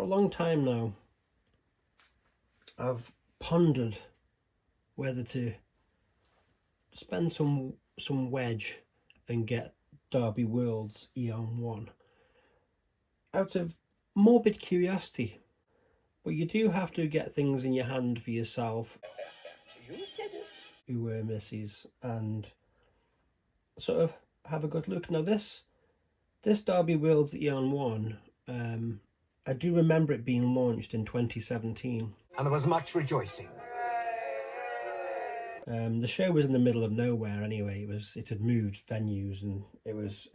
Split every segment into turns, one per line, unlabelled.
long time now, I've pondered whether to spend some wedge and get Derby Worlds Aeon One out of morbid curiosity. But you do have to get things in your hand for yourself.
You said it.
Who misses, and sort of have a good look. Now this Derby Worlds Aeon One, I do remember it being launched in 2017.
And there was much rejoicing.
The show was in the middle of nowhere anyway. It had moved venues, and it was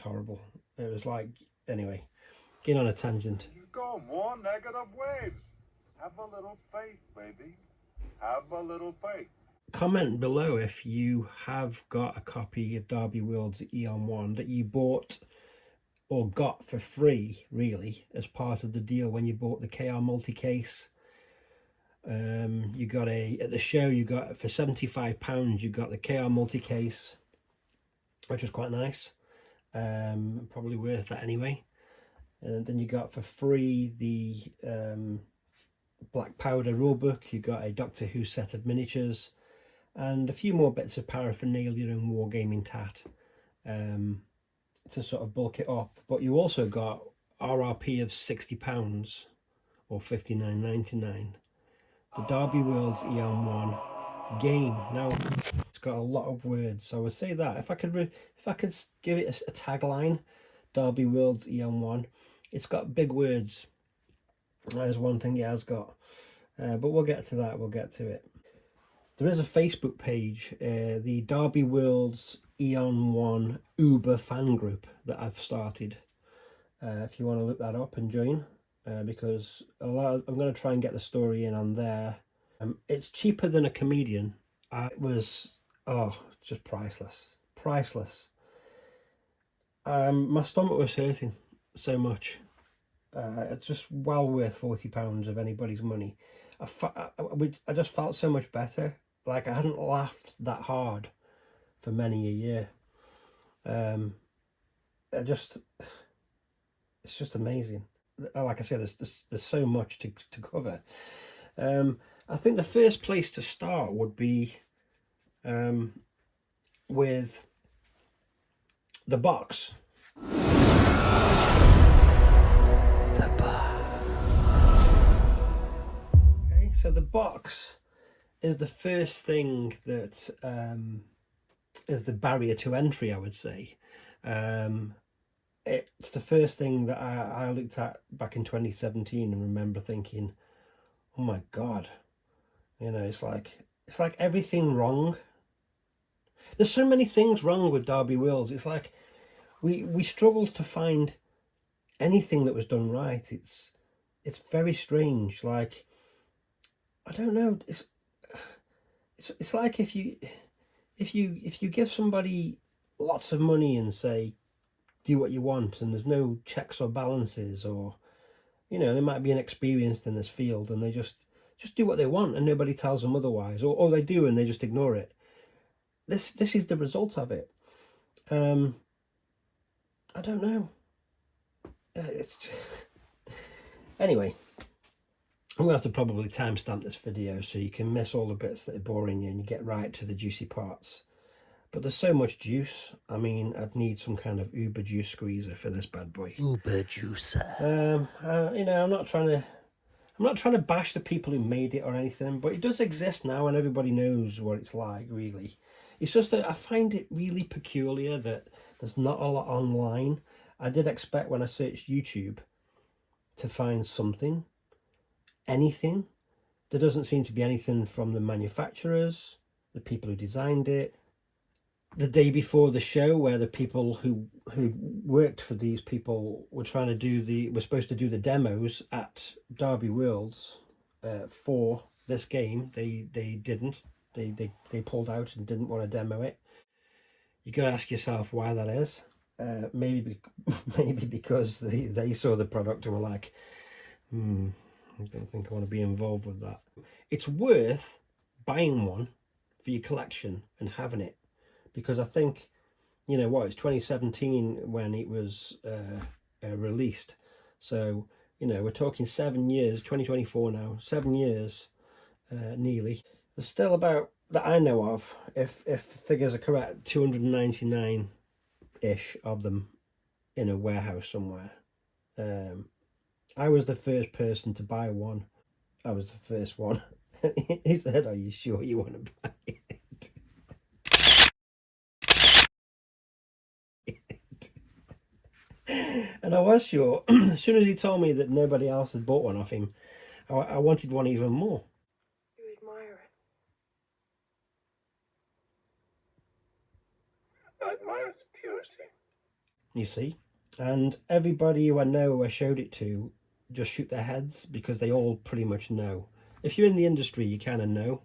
horrible. It was like, anyway, getting on a tangent.
You go more negative waves. Have a little faith, baby. Have a little faith.
Comment below if you have got a copy of Derby Worlds Aeon One that you bought or got for free, really, as part of the deal when you bought the KR multi-case. You got at the show, you got for £75, you got the KR multi-case, which was quite nice. Probably worth that anyway. And then you got for free the Black Powder rulebook. You got a Doctor Who set of miniatures and a few more bits of paraphernalia and wargaming tat to sort of bulk it up. But you also got RRP of £60 or £59.99. The Derby Worlds Aeon One game. Now it's got a lot of words, so I would say that if I could give it a tagline, Derby Worlds Aeon One, it's got big words. That is one thing it has got, but we'll get to that. We'll get to it. There is a Facebook page, the Derby Worlds Aeon One Uber fan group that I've started. If you want to look that up and join. Because I'm going to try and get the story in on there. It's cheaper than a comedian. It was, just priceless. My stomach was hurting so much. It's just well worth £40 of anybody's money. I just felt so much better. Like I hadn't laughed that hard for many a year. It's just amazing. Like I said, there's so much to cover. I think the first place to start would be with the box. Okay, so the box is the first thing that is the barrier to entry, I would say. It's the first thing that I looked at back in 2017 and remember thinking, oh my God, it's like everything wrong. There's so many things wrong with Derby Worlds. It's like we struggled to find anything that was done right. It's very strange. Like, I don't know. It's like if you give somebody lots of money and say, do what you want, and there's no checks or balances, or they might be inexperienced in this field and they just do what they want and nobody tells them otherwise, or they do and they just ignore it. This is the result of it. I don't know. Anyway, I'm gonna have to probably timestamp this video so you can miss all the bits that are boring you and you get right to the juicy parts. But there's so much juice. I mean, I'd need some kind of Uber juice squeezer for this bad boy.
Uber juicer.
I'm not trying to bash the people who made it or anything, but it does exist now and everybody knows what it's like, really. It's just that I find it really peculiar that there's not a lot online. I did expect when I searched YouTube to find something, anything. There doesn't seem to be anything from the manufacturers, the people who designed it. The day before the show, where the people who worked for these people were trying to were supposed to do the demos at Derby Worlds for this game, they didn't. They pulled out and didn't want to demo it. You got to ask yourself why that is. Maybe because they saw the product and were like, I don't think I want to be involved with that. It's worth buying one for your collection and having it. Because I think, it's 2017 when it was released. So, You know, we're talking 7 years, 2024 now, 7 years nearly. There's still about, that I know of, if the figures are correct, 299-ish of them in a warehouse somewhere. I was the first person to buy one. I was the first one. He said, "Are you sure you want to buy it?" And I was sure. As soon as he told me that nobody else had bought one off him, I wanted one even more.
You admire it. I admire its purity.
You see? And everybody who I know who I showed it to just shoot their heads because they all pretty much know. If you're in the industry, you kind of know.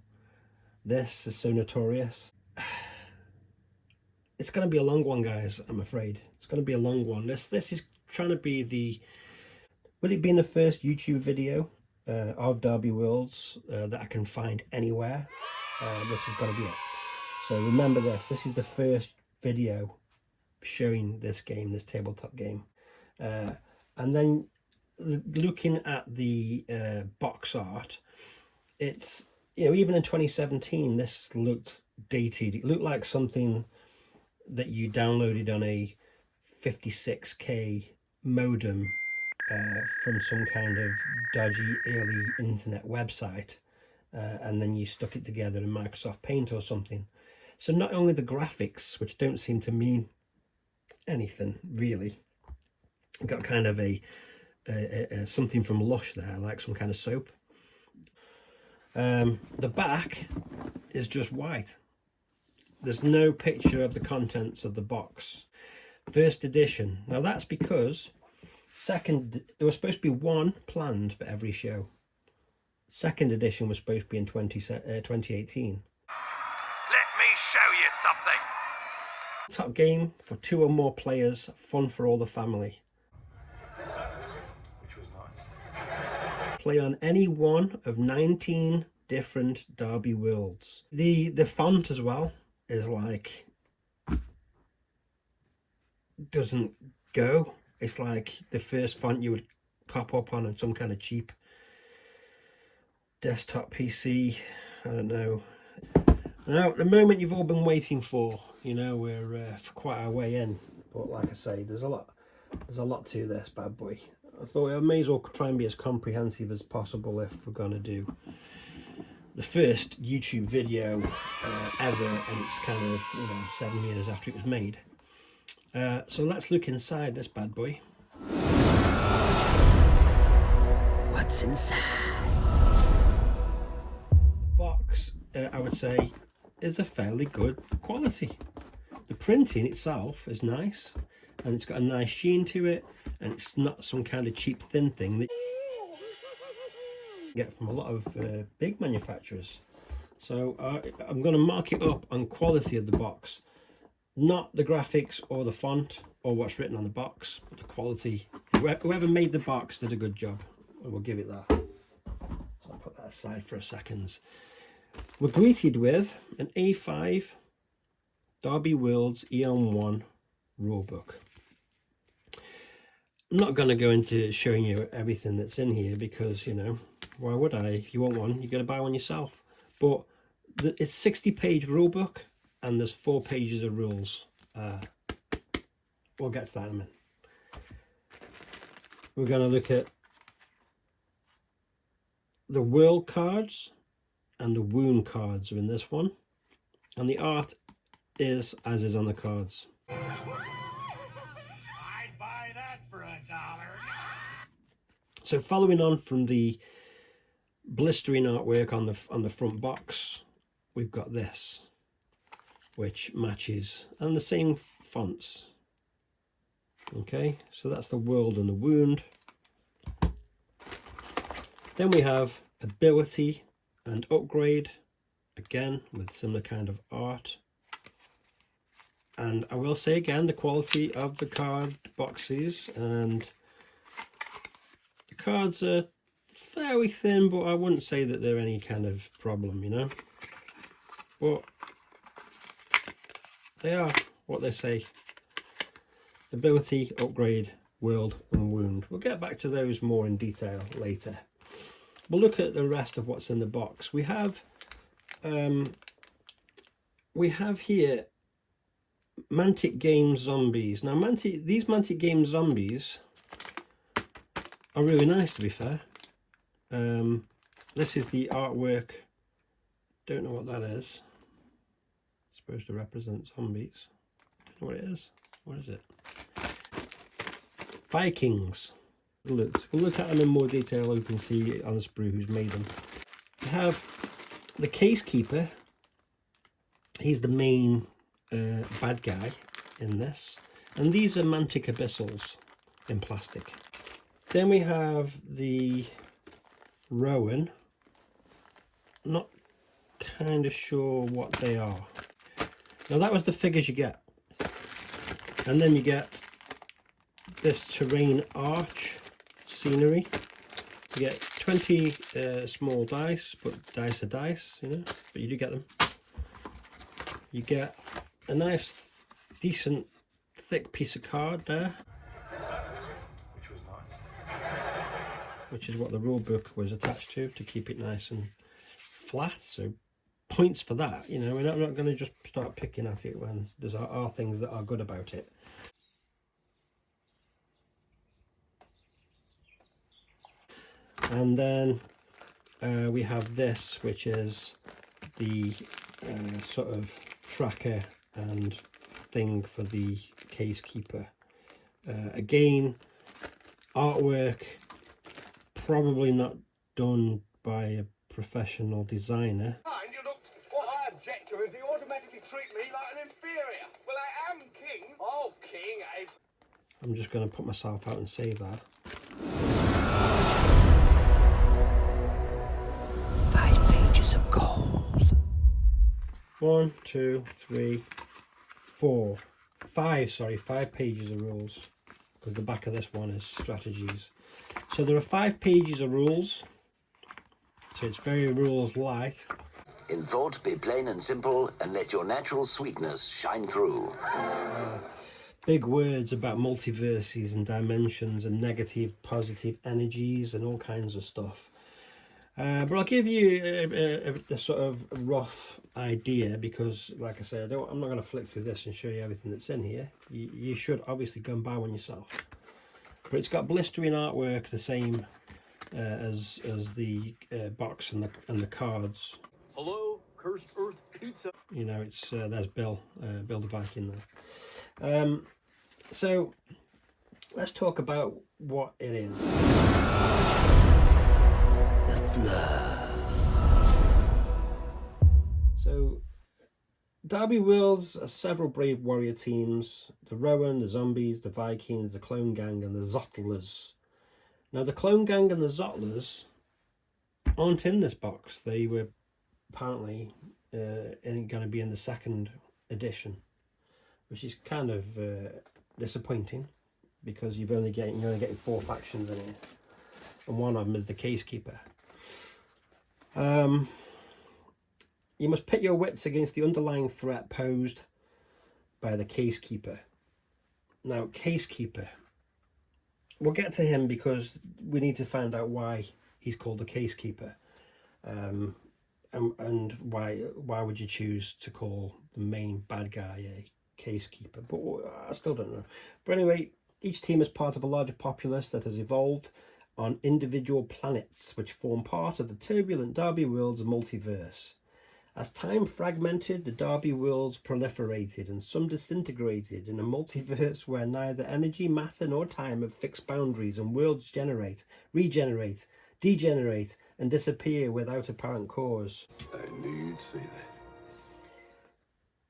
This is so notorious. It's going to be a long one, guys, I'm afraid. It's going to be a long one. This is trying to be the... Will it be in the first YouTube video of Derby Worlds that I can find anywhere? This is going to be it. So remember this. This is the first video showing this game, this tabletop game. And then looking at the box art, it's, you know, even in 2017, this looked dated. It looked like something that you downloaded on a 56k modem from some kind of dodgy early internet website, and then you stuck it together in Microsoft Paint or something. So not only the graphics, which don't seem to mean anything really, got kind of a something from Lush there, like some kind of soap. The back is just white. There's no picture of the contents of the box. First edition. Now that's because there was supposed to be one planned for every show. Second edition was supposed to be in 2018.
Let me show you something.
Top game for 2 or more players, fun for all the family.
Which was nice.
Play on any one of 19 different Derby Worlds. The font as well is like, doesn't go. It's like the first font you would pop up on some kind of cheap desktop PC. I don't know. Now, the moment you've all been waiting for, you know, we're quite our way in. But like I say, there's a lot to this bad boy. I thought I may as well try and be as comprehensive as possible if we're going to do the first YouTube video ever, and it's kind of, you know, 7 years after it was made. So let's look inside this bad boy.
What's inside?
Box, I would say, is a fairly good quality. The printing itself is nice, and it's got a nice sheen to it, and it's not some kind of cheap thin thing that you get from a lot of big manufacturers. So I'm going to mark it up on quality of the box, not the graphics or the font or what's written on the box, but the quality. Whoever made the box did a good job. We'll give it that. So I'll put that aside for a second. We're greeted with an A5 Derby Worlds Aeon One rulebook. I'm not going to go into showing you everything that's in here because, you know, why would I? If you want one, you're going to buy one yourself. But it's 60-page rulebook and there's 4 pages of rules. We'll get to that in a minute. We're going to look at the world cards, and the wound cards are in this one, and the art is as is on the cards.
I'd buy that for $1.
So following on from the blistering artwork on the front box, we've got this, which matches, and the same fonts. Okay, so that's the world and the wound. Then we have ability and upgrade, again with similar kind of art. And I will say again, the quality of the card boxes, and the cards are fairly thin, but I wouldn't say that they're any kind of problem, you know. But they are what they say. Ability, upgrade, World and Wound. We'll get back to those more in detail later. We'll look at the rest of what's in the box. We have here Mantic Games Zombies. Now these Mantic Games Zombies are really nice, to be fair. This is the artwork. Don't know what that is. It's supposed to represent zombies. Don't know what it is. What is it? Vikings. We'll look at them in more detail. You can see on the sprue who's made them. We have the Casekeeper. He's the main bad guy in this. And these are Mantic Abyssals in plastic. Then we have the Rowan. Not kind of sure what they are. Now that was the figures you get. And then you get this terrain arch scenery. You get 20 small dice, but dice are dice, you know, but you do get them. You get a nice, decent, thick piece of card there.
Which was nice.
Which is what the rule book was attached to keep it nice and flat. So points for that, you know. We're not going to just start picking at it when there are things that are good about it. And then we have this, which is the sort of tracker and thing for the Casekeeper. Again, artwork probably not done by a professional designer.
And you look, what I object to is they automatically treat me like an inferior. Well, I am king. Oh, king, eh?
I'm just going to put myself out and say that.
5 pages of gold.
1, 2, 3, 4, 5. Sorry, 5 pages of rules, because the back of this one is strategies. So there are 5 pages of rules. So it's very rules light.
In thought, be plain and simple, and let your natural sweetness shine through.
Big words about multiverses and dimensions and negative, positive energies and all kinds of stuff. But I'll give you a sort of rough idea, because, like I said, I'm not going to flick through this and show you everything that's in here. You should obviously go and buy one yourself. But it's got blistering artwork, the same as the box and the cards.
Hello, Cursed Earth Pizza.
You know, it's there's Bill the Viking there. So let's talk about what it is. So Derby Worlds are several brave warrior teams: the Rowan, the Zombies, the Vikings, the Clone Gang, and the Zottlers. Now the Clone Gang and the Zottlers aren't in this box. They were apparently going to be in the second edition, which is kind of disappointing, because you're only getting 4 factions in here, and one of them is the Casekeeper. You must pit your wits against the underlying threat posed by the Casekeeper. Now, Casekeeper, we'll get to him because we need to find out why he's called the Casekeeper, and why would you choose to call the main bad guy a Casekeeper? But I still don't know. But anyway, each team is part of a larger populace that has evolved on individual planets which form part of the turbulent Derby Worlds multiverse. As time fragmented, the Derby Worlds proliferated and some disintegrated in a multiverse where neither energy, matter nor time have fixed boundaries, and worlds generate, regenerate, degenerate and disappear without apparent cause.
I knew you'd say that.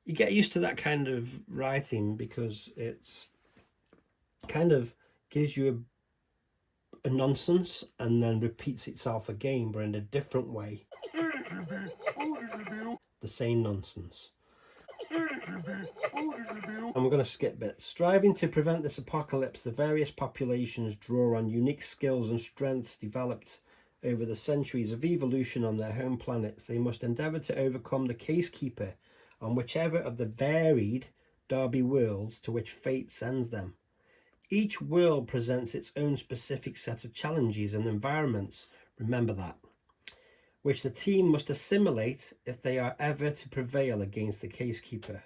You get used to that kind of writing because it's kind of gives you a nonsense and then repeats itself again, but in a different way. The same nonsense. And we're going to skip bits. Striving to prevent this apocalypse, the various populations draw on unique skills and strengths developed over the centuries of evolution on their home planets. They must endeavour to overcome the Casekeeper on whichever of the varied Derby Worlds to which fate sends them. Each world presents its own specific set of challenges and environments, remember that, which the team must assimilate if they are ever to prevail against the Casekeeper.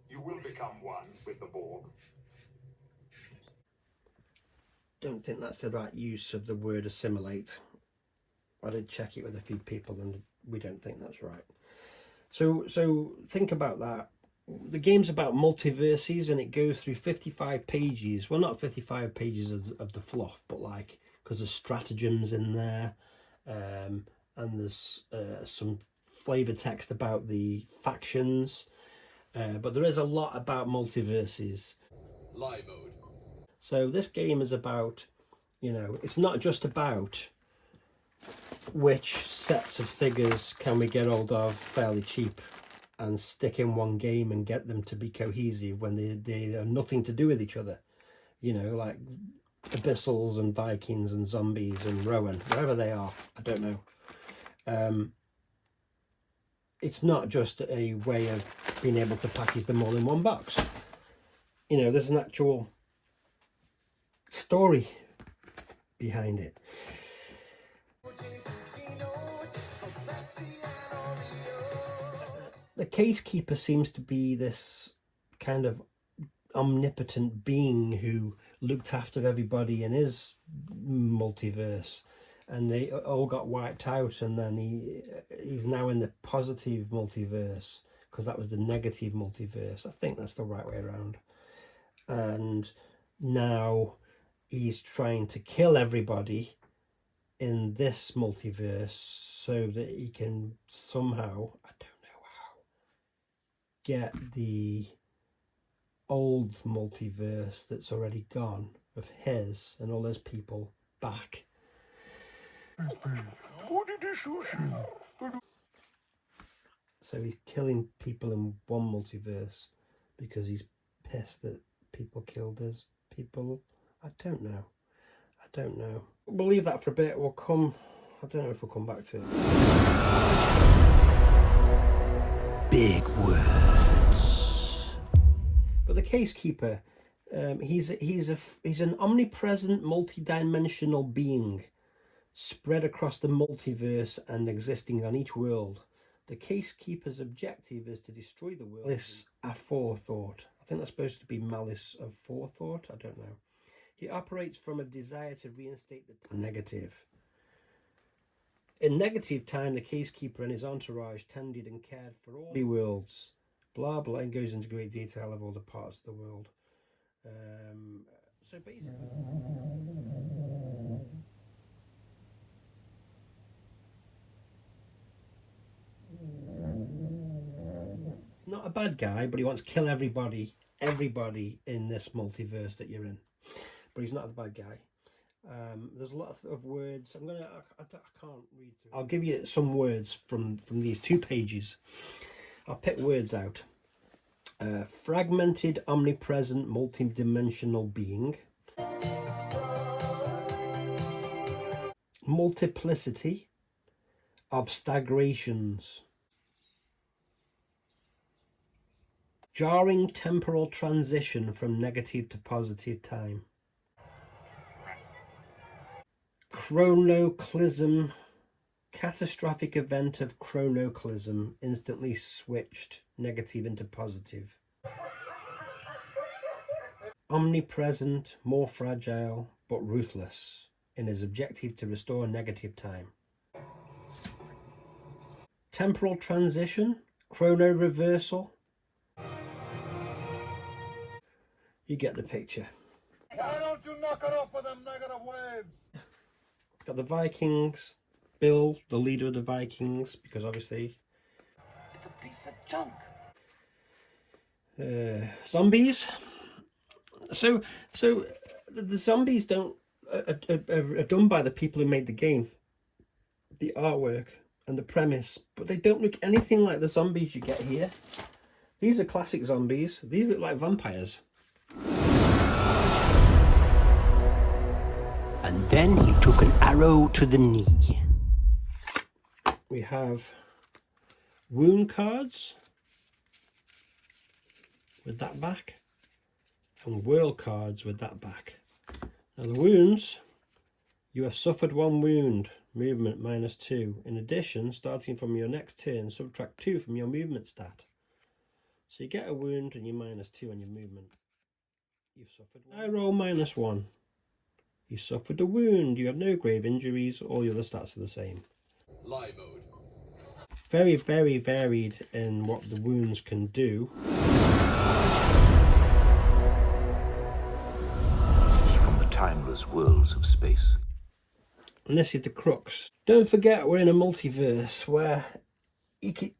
You will become one with the Borg.
Don't think that's the right use of the word assimilate. I did check it with a few people and we don't think that's right. So think about that. The game's about multiverses and it goes through 55 pages. Well, not 55 pages of the fluff, but like, because there's stratagems in there, and there's some flavor text about the factions, but there is a lot about multiverses.
Lie mode.
So this game is about, you know, it's not just about which sets of figures can we get hold of fairly cheap and stick in one game and get them to be cohesive when they have nothing to do with each other. You know, like Abyssals and Vikings and zombies and Rowan, wherever they are, I don't know. It's not just a way of being able to package them all in one box. You know, there's an actual story behind it. The Casekeeper seems to be this kind of omnipotent being who looked after everybody in his multiverse, and they all got wiped out, and then he's now in the positive multiverse because that was the negative multiverse. I think that's the right way around. And now he's trying to kill everybody in this multiverse so that he can somehow, I don't know how, get the old multiverse that's already gone of his and all those people back. So he's killing people in one multiverse because he's pissed that people killed his people. I don't know. We'll leave that for a bit. We'll come, I don't know if we'll come back to it.
Big words.
But the Casekeeper, he's an omnipresent, multi-dimensional being spread across the multiverse and existing on each world. The Casekeeper's objective is to destroy the world. Malice aforethought. I think that's supposed to be malice of forethought. I don't know. He operates from a desire to reinstate the negative. In negative time, the Casekeeper and his entourage tended and cared for all the worlds. Blah, blah, and goes into great detail of all the parts of the world. So basically... He's not a bad guy, but he wants to kill everybody in this multiverse that you're in. But he's not a bad guy. There's a lot of words. I can't read through. I'll give you some words from these 2 pages. I'll pick words out. Fragmented, omnipresent, multi-dimensional being. Multiplicity of stagnations. Jarring temporal transition from negative to positive time. Chronoclism, catastrophic event of chronoclism, instantly switched negative into positive. Omnipresent, more fragile, but ruthless in his objective to restore negative time. Temporal transition, chrono reversal. You get the picture.
Why don't you knock it off with them negative waves?
Got the Vikings, Bill, the leader of the Vikings, because obviously
It's a piece of junk.
zombies. So the zombies are done by the people who made the game, the artwork and the premise, but they don't look anything like the zombies you get here. These are classic zombies. These look like vampires.
And then he took an arrow to the knee.
We have wound cards with that back. and world cards with that back. Now the wounds, you have suffered 1 wound, movement -2. In addition, starting from your next turn, subtract 2 from your movement stat. So you get a wound and you're -2 on your movement. You've suffered one. I roll -1. You suffered a wound. You have no grave injuries. All the other stats are the same.
Lie mode.
Very, very varied in what the wounds can do.
From the timeless worlds of space.
And this is the crux. Don't forget, we're in a multiverse where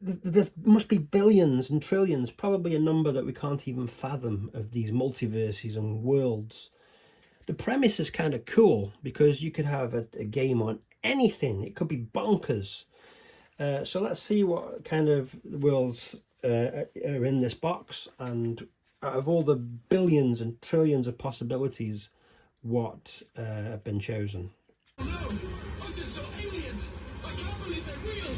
there must be billions and trillions, probably a number that we can't even fathom, of these multiverses and worlds. The premise is kind of cool because you could have a game on anything. It could be bonkers. So let's see what kind of worlds are in this box, and out of all the billions and trillions of possibilities, what have been chosen.
No, I just saw aliens. I can't believe they're real.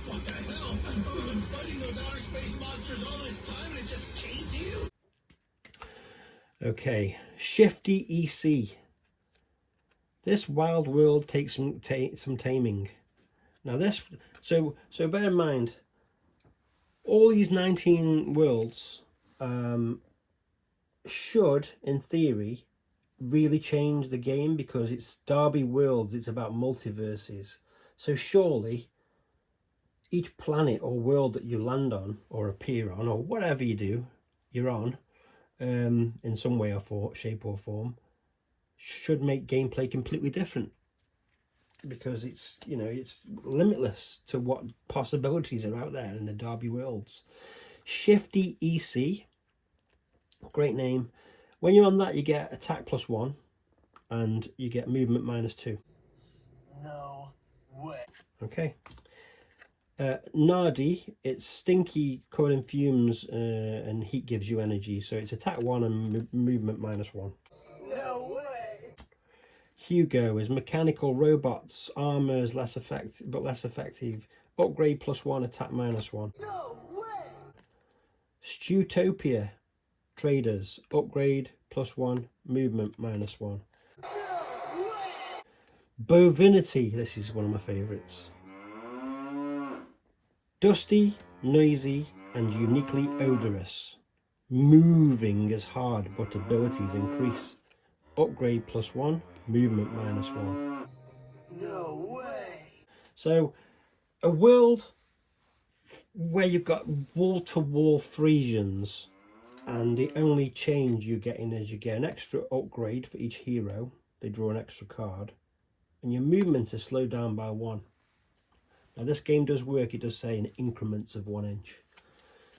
What the hell? We've been fighting those outer space monsters all this time and it just came to you?
Okay, Shifty EC. This wild world takes some taming. Now this, so bear in mind, all these 19 worlds should, in theory, really change the game because it's Derby Worlds, it's about multiverses. So surely each planet or world that you land on or appear on or whatever you do, you're on, in some way or shape or form, should make gameplay completely different. Because it's, you know, it's limitless to what possibilities are out there in the Derby Worlds. Shifty EC, great name. When you're on that, you get attack +1 and you get movement -2.
No way.
Okay. Nardi, it's stinky, covered in fumes, and heat gives you energy. So it's attack 1 and movement -1.
No way.
Hugo is mechanical robots, armor is less effective, upgrade +1, attack -1.
No way.
Stewtopia, traders, upgrade +1, movement -1. Bovinity, this is one of my favorites. Dusty, noisy, and uniquely odorous. Moving is hard, but abilities increase. Upgrade +1, movement -1.
No way.
So, a world where you've got wall-to-wall Frisians, and the only change you're getting is you get an extra upgrade for each hero. They draw an extra card, and your movement is slowed down by 1. Now this game does work, it does say in increments of 1 inch.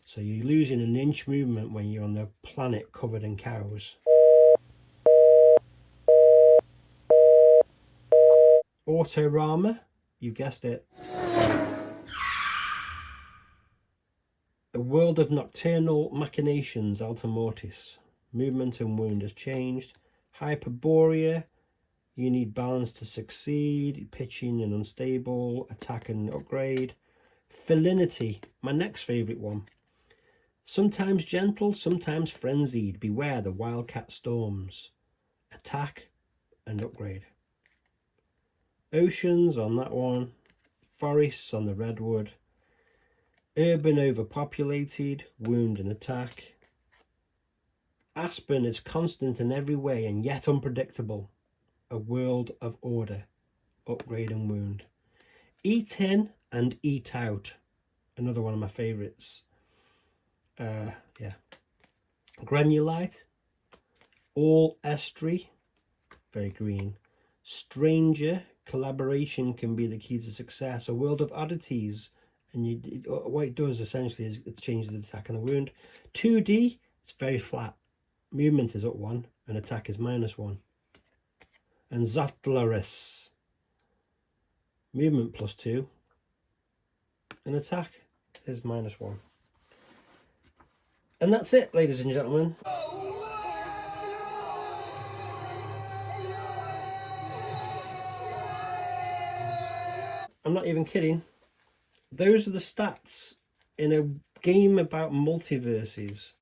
So you're losing an inch movement when you're on the planet covered in cows. Autorama, you guessed it. A world of nocturnal machinations, Alta Mortis. Movement and wound has changed. Hyperborea, you need balance to succeed. Pitching and unstable, attack and upgrade. Felinity, my next favourite one. Sometimes gentle, sometimes frenzied. Beware the wildcat storms. Attack and upgrade. Oceans on that one. Forests on the redwood. Urban overpopulated, wound and attack. Aspen is constant in every way and yet unpredictable. A world of order, upgrade and wound. Eat in and eat out, another one of my favourites. Yeah. Granulite, all estuary, very green. Stranger, collaboration can be the key to success. A world of oddities, and what it does essentially is it changes the attack and the wound. 2D, it's very flat. Movement is up 1 and attack is -1. And Zotlaris, movement +2 and attack is -1. And that's it, ladies and gentlemen. I'm not even kidding. Those are the stats in a game about multiverses.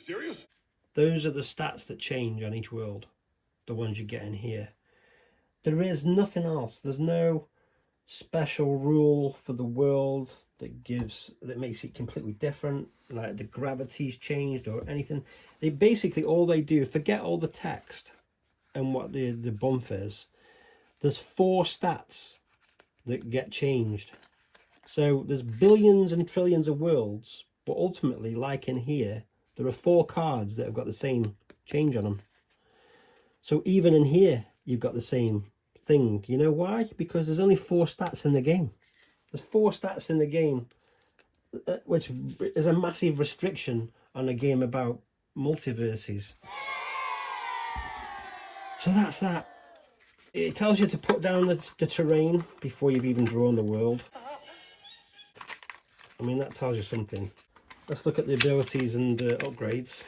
serious?
Those are the stats that change on each world, the ones you get in here. There is nothing else. There's no special rule for the world that makes it completely different, like the gravity's changed or anything. They basically, all they do, forget all the text and what the bump is. There's 4 stats that get changed. So there's billions and trillions of worlds, but ultimately, like in here, there are 4 cards that have got the same change on them. So even in here, you've got the same thing. You know why? Because there's only 4 stats in the game. There's 4 stats in the game, which is a massive restriction on a game about multiverses. So that's that. It tells you to put down the terrain before you've even drawn the world. I mean, that tells you something. Let's look at the abilities and upgrades.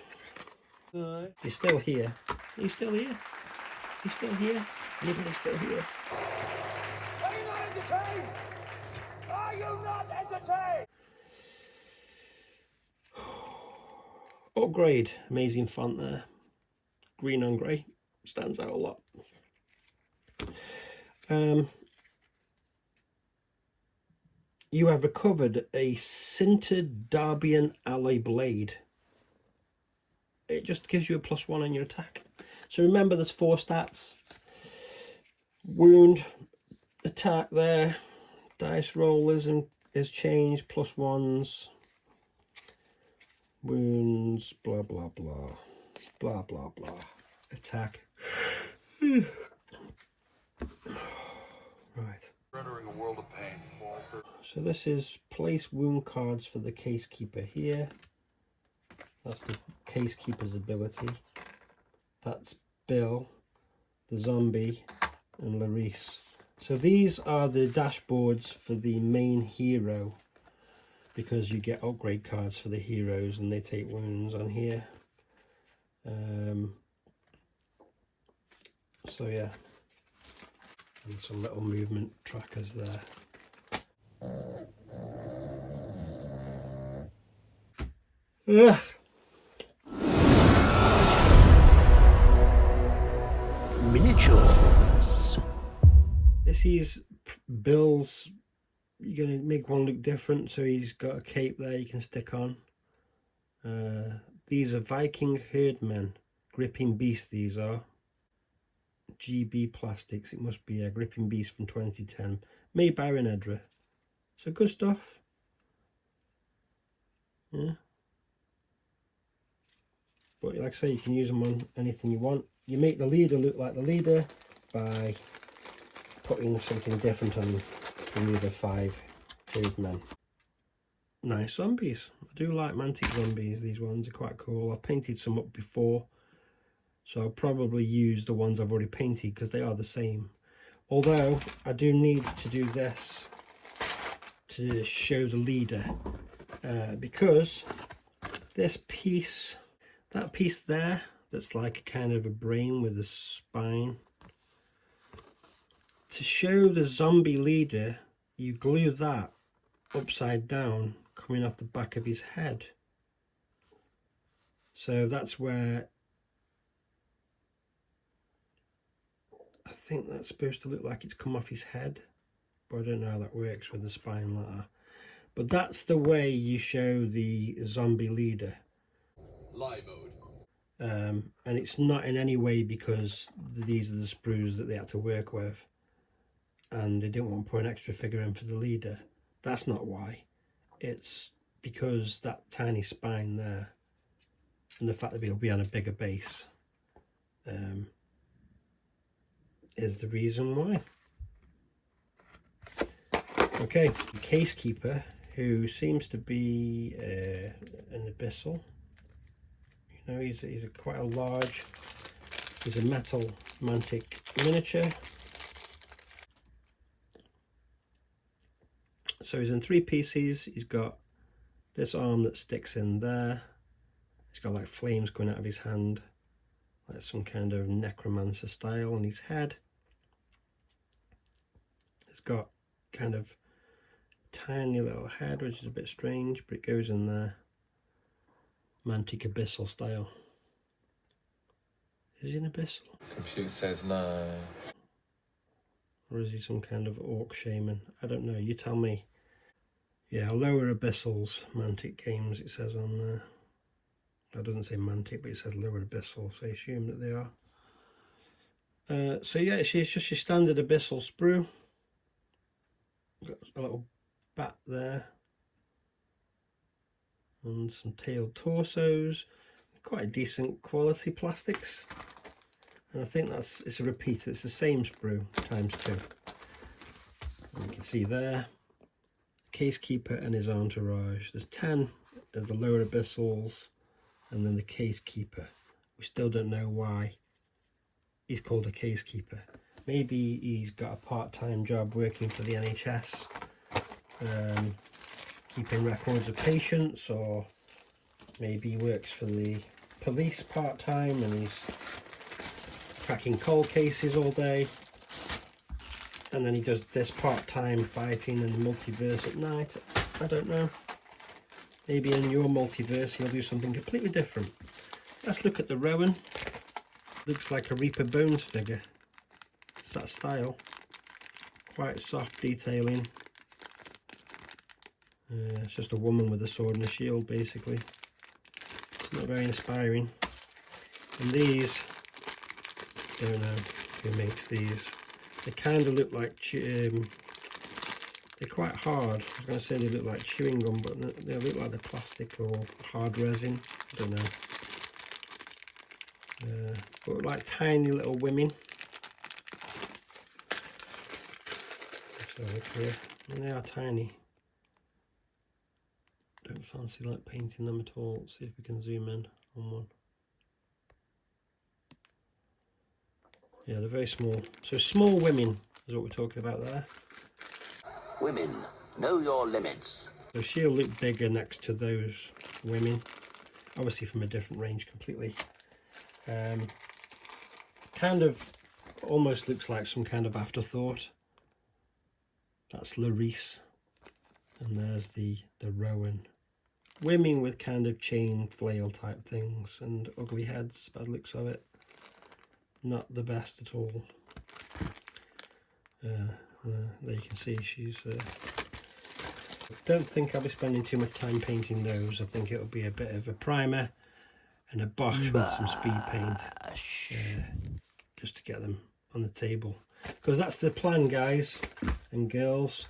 You're still here. He's still here. He's still here. Everybody's still here.
Are you not entertained? Are you not entertained?
Upgrade. Amazing font there. Green on grey. Stands out a lot. You have recovered a sintered Darbian alloy blade. It just gives you a +1 on your attack. So remember, there's 4 stats. Wound, attack there. Dice roll is changed, +1s. Wounds, blah, blah, blah. Blah, blah, blah. Attack. Right.
Rendering a world of pain. Walter.
So this is place wound cards for the Casekeeper here. That's the Casekeeper's ability. That's Bill, the zombie, and Larice. So these are the dashboards for the main hero, because you get upgrade cards for the heroes and they take wounds on here. So yeah, and some little movement trackers there. Ugh.
Miniatures.
This is Bill's. You're going to make one look different, so he's got a cape there you can stick on. These are Viking herdmen, gripping beast. These are GB Plastics. It must be a gripping beast from 2010, made by Renedra. So good stuff. Yeah. But like I say, you can use them on anything you want. You make the leader look like the leader by putting something different on the other 5 herdmen. Nice zombies. I do like Mantic zombies. These ones are quite cool. I've painted some up before, so I'll probably use the ones I've already painted because they are the same. Although I do need to do this to show the leader, because this piece, that piece there, that's like a kind of a brain with a spine, to show the zombie leader, you glue that upside down coming off the back of his head. So that's where I think that's supposed to look like it's come off his head, but I don't know how that works with the spine like that. But that's the way you show the zombie leader.
Lie mode.
And it's not in any way because these are the sprues that they had to work with and they didn't want to put an extra figure in for the leader. That's not why. It's because that tiny spine there and the fact that it'll be on a bigger base is the reason why. Okay, Casekeeper, who seems to be an abyssal. You know, he's quite a large, he's a metal mantic miniature. So he's in 3 pieces. He's got this arm that sticks in there. He's got like flames going out of his hand, like some kind of necromancer style on his head. He's got kind of tiny little head, which is a bit strange, but it goes in there. Mantic Abyssal style. Is he an Abyssal?
Computer says no.
Or is he some kind of orc shaman? I don't know, you tell me. Yeah, lower Abyssals, Mantic Games, it says on there. That doesn't say Mantic, but it says lower Abyssal, so I assume that they are. So yeah, it's just your standard Abyssal sprue. Got a little bat there. And some tailed torsos. Quite decent quality plastics. And I think it's a repeat, it's the same sprue times 2. And you can see there, Casekeeper and his entourage. There's 10 of the lower Abyssals, and then the Casekeeper. We still don't know why he's called a Casekeeper. Maybe he's got a part-time job working for the NHS, keeping records of patients, or maybe he works for the police part-time and he's cracking cold cases all day, and then he does this part-time fighting in the multiverse at night. I don't know. Maybe in your multiverse he'll do something completely different. Let's look at the Rowan. Looks like a Reaper Bones figure. It's that style. Quite soft detailing. It's just a woman with a sword and a shield, basically. Not very inspiring. And these, don't know who makes these. They kind of look like, they're quite hard. I was going to say they look like chewing gum, but they look like they're plastic or hard resin. I don't know. But like tiny little women. So look here, and they are tiny. Don't fancy like painting them at all. Let's see if we can zoom in on one. Yeah, they're very small. So small women is what we're talking about there.
Women, know your limits.
So she'll look bigger next to those women. Obviously from a different range completely. Kind of almost looks like some kind of afterthought. That's Larice. And there's the Rowan. Women with kind of chain flail type things and ugly heads by the looks of it. Not the best at all. There you can see she's... don't think I'll be spending too much time painting those. I think it'll be a bit of a primer and a bosh with some speed paint. Just to get them on the table. Because that's the plan, guys and girls.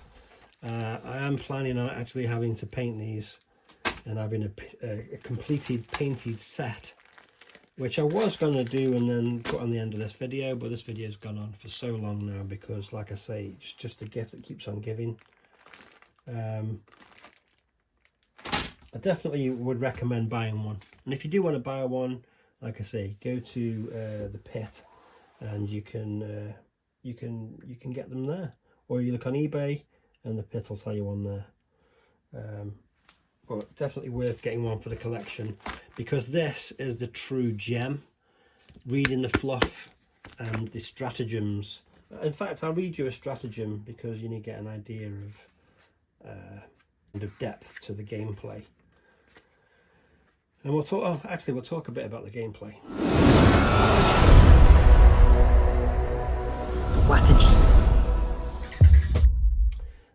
I am planning on actually having to paint these and having a completed painted set, which I was going to do and then put on the end of this video, but this video's gone on for so long now because, like I say, it's just a gift that keeps on giving. I definitely would recommend buying one, and if you do want to buy one, like I say, go to the pit and you can get them there, or you look on eBay and the pit will sell you one there. But definitely worth getting one for the collection, because this is the true gem. Reading the fluff and the stratagems. In fact, I'll read you a stratagem because you need to get an idea of depth to the gameplay. And we'll talk. Oh, actually, we'll talk a bit about the gameplay. Strategy.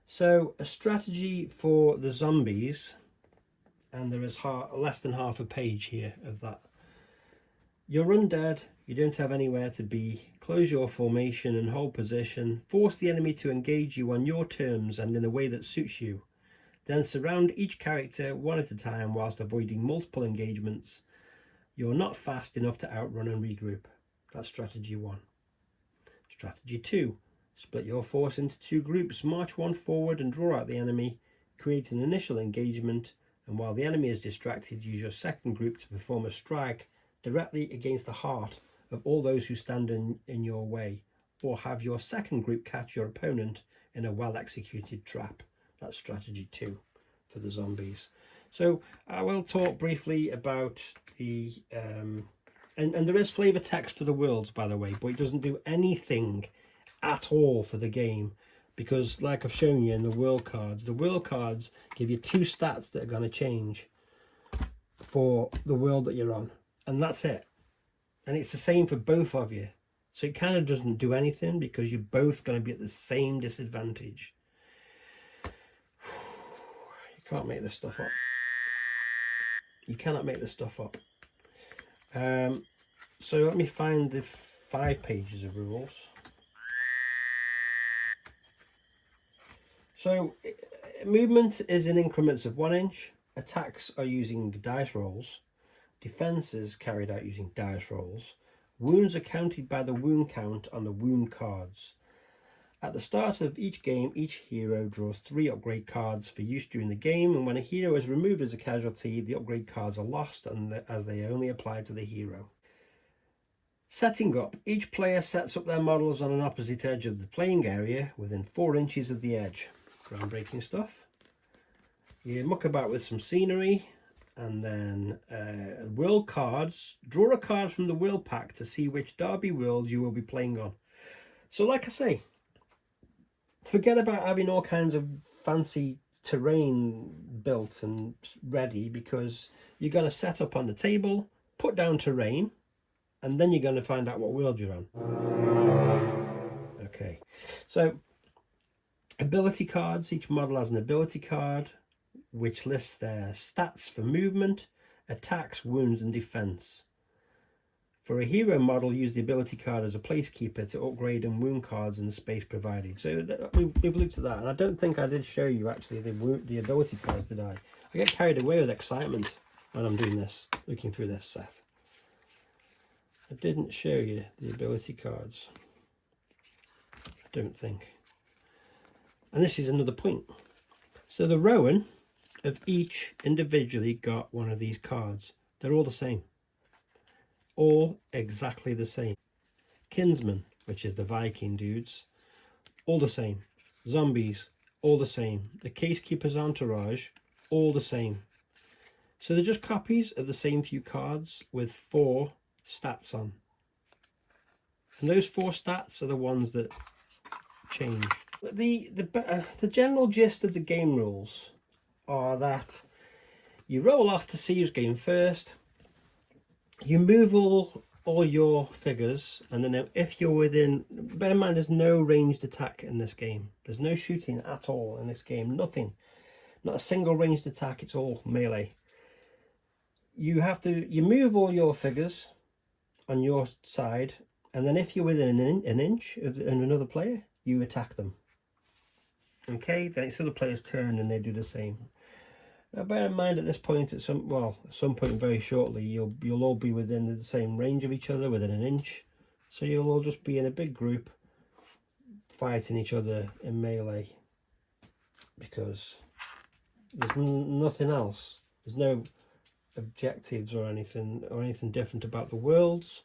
So, a strategy for the zombies. And there is less than half a page here of that. You're undead, you don't have anywhere to be. Close your formation and hold position. Force the enemy to engage you on your terms and in a way that suits you. Then surround each character one at a time whilst avoiding multiple engagements. You're not fast enough to outrun and regroup. That's strategy 1. Strategy 2. Split your force into 2 groups. March one forward and draw out the enemy. Create an initial engagement. And while the enemy is distracted, use your second group to perform a strike directly against the heart of all those who stand in your way, or have your second group catch your opponent in a well-executed trap. That's strategy 2 for the zombies. So I will talk briefly about the... and there is flavour text for the worlds, by the way, but it doesn't do anything at all for the game. Because, like I've shown you in the world cards give you 2 stats that are going to change. for the world that you're on, and that's it. And it's the same for both of you. So it kind of doesn't do anything because you're both going to be at the same disadvantage. You can't make this stuff up. You cannot make this stuff up. So let me find the 5 pages of rules. So movement is in increments of 1 inch. Attacks are using dice rolls. Defense is carried out using dice rolls. Wounds are counted by the wound count on the wound cards. At the start of each game, each hero draws 3 upgrade cards for use during the game, and when a hero is removed as a casualty, the upgrade cards are lost as they only apply to the hero. Setting up. Each player sets up their models on an opposite edge of the playing area within 4 inches of the edge. Groundbreaking stuff. You muck about with some scenery, and then world cards. Draw a card from the world pack to see which Derby world you will be playing on. So like I say, forget about having all kinds of fancy terrain built and ready, because you're going to set up on the table, put down terrain, and then you're going to find out what world you're on. Okay, so ability cards. Each model has an ability card which lists their stats for movement, attacks, wounds, and defense. For a hero model, use the ability card as a placekeeper to upgrade and wound cards in the space provided. So we've looked at that, and I don't think I did show you actually the ability cards, did I? I get carried away with excitement when I'm doing this, looking through this set. I didn't show you the ability cards, I don't think. And this is another point. So the Rowan of each individually got one of these cards. They're all the same. All exactly the same. Kinsman, which is the Viking dudes, all the same. Zombies, all the same. The Casekeeper's entourage, all the same. So they're just copies of the same few cards with 4 stats on. And those 4 stats are the ones that change. The general gist of the game rules are that you roll off to see who's going first. You move all your figures, and then if you're within, bear in mind there's no ranged attack in this game. There's no shooting at all in this game. Nothing. Not a single ranged attack. It's all melee. You move all your figures on your side, and then if you're within an inch of another player, you attack them. Okay, then it's the other player's turn and they do the same. Now bear in mind at this point, at some point very shortly, you'll all be within the same range of each other, within an inch. So you'll all just be in a big group fighting each other in melee, because there's nothing else. There's no objectives or anything different about the worlds,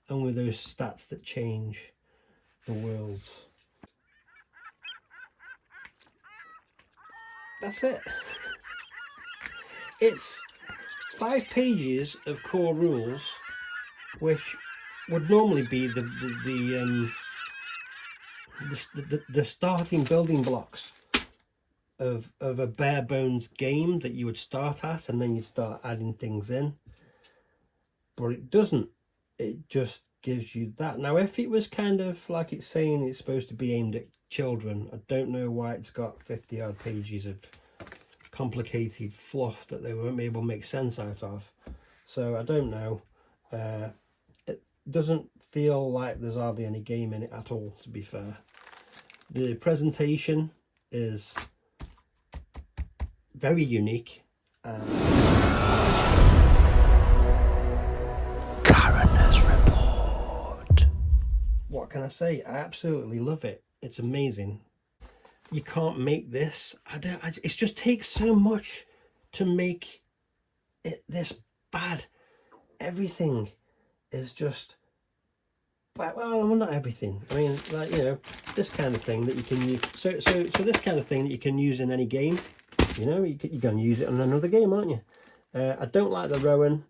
only those stats that change the worlds. That's it. It's 5 pages of core rules, which would normally be the starting building blocks of a bare bones game that you would start at, and then you start adding things in. But it doesn't. It just gives you that. Now, if it was kind of like it's saying it's supposed to be aimed at children, I don't know why it's got 50 odd pages of complicated fluff that they won't be able to make sense out of. So I don't know. It doesn't feel like there's hardly any game in it at all, to be fair. The presentation is very unique. Coroner's report. What can I say? I absolutely love it. It's amazing. You can't make this. It just takes so much to make it this bad. Everything is just, well, not everything. I mean, like, you know, this kind of thing that you can use. So this kind of thing that you can use in any game. You know, you're going to use it on another game, aren't you? I don't like the Rowan.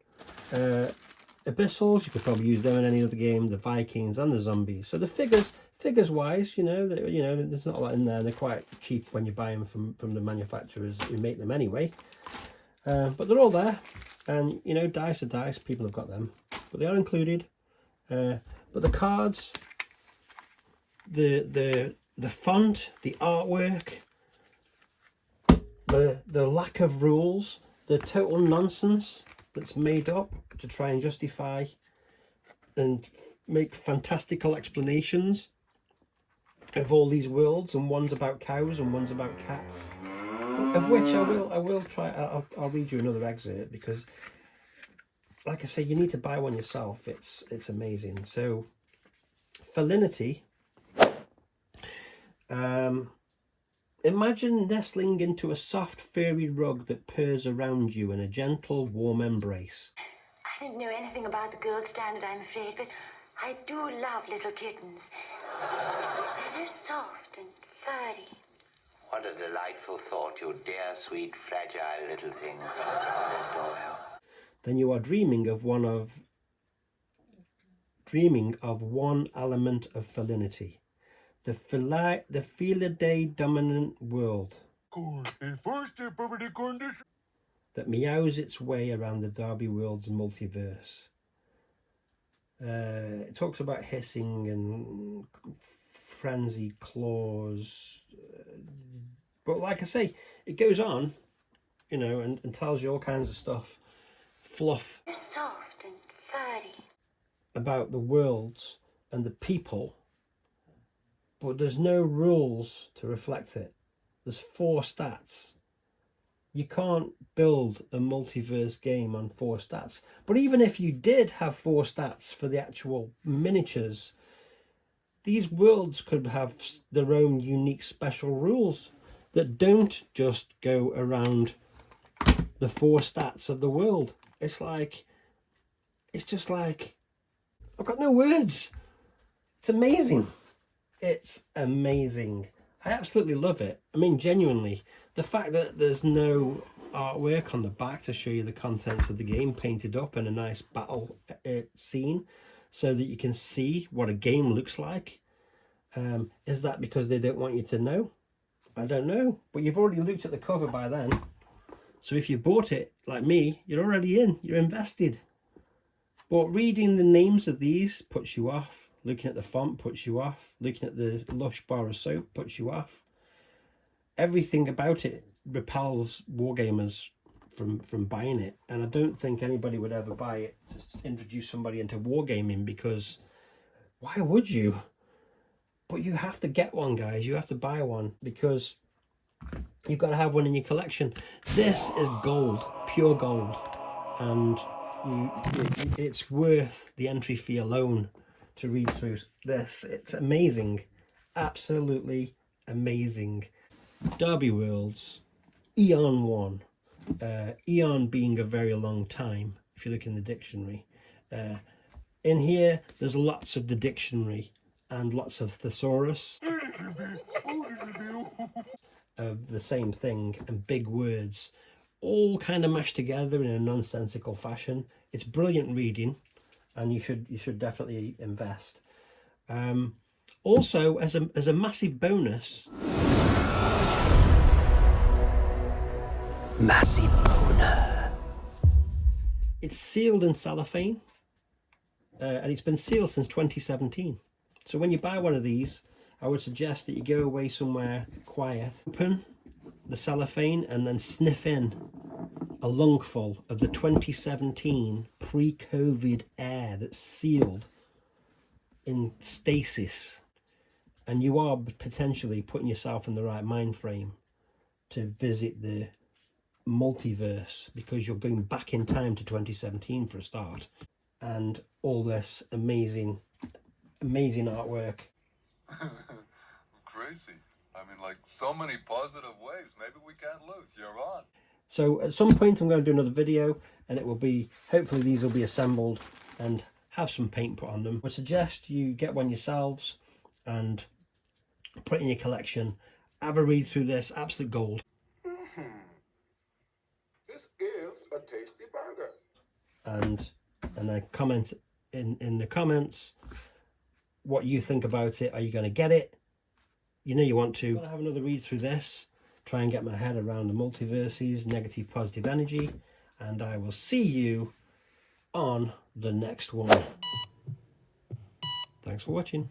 Abyssals, you could probably use them in any other game. The Vikings and the zombies. So the figures wise, you know, there's not a lot in there. They're quite cheap when you buy them from the manufacturers who make them anyway. But they're all there. And you know, dice are dice, people have got them, but they are included. But the cards, the font, the artwork, the lack of rules, the total nonsense that's made up to try and justify and make fantastical explanations of all these worlds, and one's about cows and one's about cats, of which I will try. I'll read you another excerpt, because like I say, you need to buy one yourself. It's amazing. So Felinity, imagine nestling into a soft furry rug that purrs around you in a gentle warm embrace.
I don't know anything about the gold standard, I'm afraid, but I do love little kittens. They're so soft and furry.
What a delightful thought, you dear, sweet, fragile little thing.
Then you are dreaming of one element of felinity, the felidae dominant world that meows its way around the Derby Worlds multiverse. It talks about hissing and frenzy claws, but like I say, it goes on, you know, and tells you all kinds of stuff, fluff.
They're soft and furry.
About the worlds and the people, but there's no rules to reflect it. There's 4 stats. You can't build a multiverse game on 4 stats. But even if you did have 4 stats for the actual miniatures, these worlds could have their own unique special rules that don't just go around the 4 stats of the world. It's just like, I've got no words. It's amazing. It's amazing. I absolutely love it. I mean, genuinely, the fact that there's no artwork on the back to show you the contents of the game painted up in a nice battle scene so that you can see what a game looks like. Is that because they don't want you to know? I don't know. But you've already looked at the cover by then. So if you bought it, like me, you're already in. You're invested. But reading the names of these puts you off. Looking at the font puts you off. Looking at the lush bar of soap puts you off. Everything about it repels wargamers from buying it. And I don't think anybody would ever buy it to introduce somebody into wargaming, because why would you? But you have to get one, guys. You have to buy one, because you've got to have one in your collection. This is gold, pure gold. And it's worth the entry fee alone to read through this. It's amazing, absolutely amazing. Derby Worlds, Aeon One, Aeon being a very long time if you look in the dictionary. In here there's lots of the dictionary and lots of thesaurus of the same thing, and big words all kind of mashed together in a nonsensical fashion. It's brilliant reading, and you should definitely invest. Also, as a massive bonus, it's sealed in cellophane, and it's been sealed since 2017. So when you buy one of these, I would suggest that you go away somewhere quiet, open the cellophane, and then sniff in a lungful of the 2017 pre-COVID air that's sealed in stasis, and you are potentially putting yourself in the right mind frame to visit the multiverse, because you're going back in time to 2017 for a start, and all this amazing artwork.
Crazy. I mean, like, so many positive ways. Maybe we can't lose. You're on.
So at some point I'm going to do another video, and it will be, hopefully these will be assembled and have some paint put on them. I would suggest you get one yourselves and put it in your collection. Have a read through this, absolute gold.
This is a tasty burger.
And then comment in the comments what you think about it. Are you going to get it? You know you want to. I'm going to have another read through this, try and get my head around the multiverses, negative, positive energy, and I will see you on the next one. Thanks for watching.